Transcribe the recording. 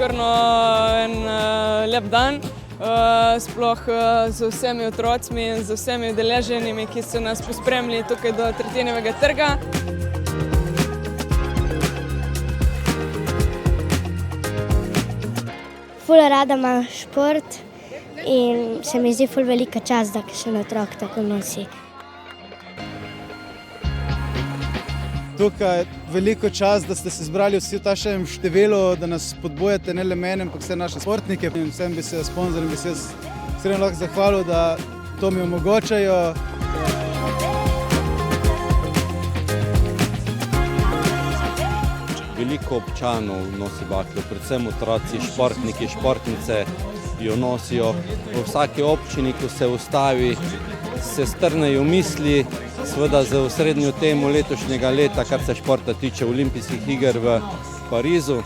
sigurno en lep dan, sploh z vsemi otrocmi in z vsemi udeleženimi, ki so nas pospremili tukaj do Tartinijevega trga. Ful rada imam šport in se mi zdi ful velika čast, da kakšen otrok tako nosi. Tukaj je veliko čast, da ste se zbrali vsi v tašem številu, da nas spodbujate, ne le mene, ampak vse naše športnike. In vsem bi se sponzorjem bi se iskreno lahko zahvalil, da to mi omogočajo. Veliko občanov nosi baklo, predvsem otroci, športniki, športnice jo nosijo. V vsaki občini, ko se ustavi, se strnejo misli, seveda z osrednjo temo letošnjega leta, kar se športa tiče olimpijskih iger v Parizu.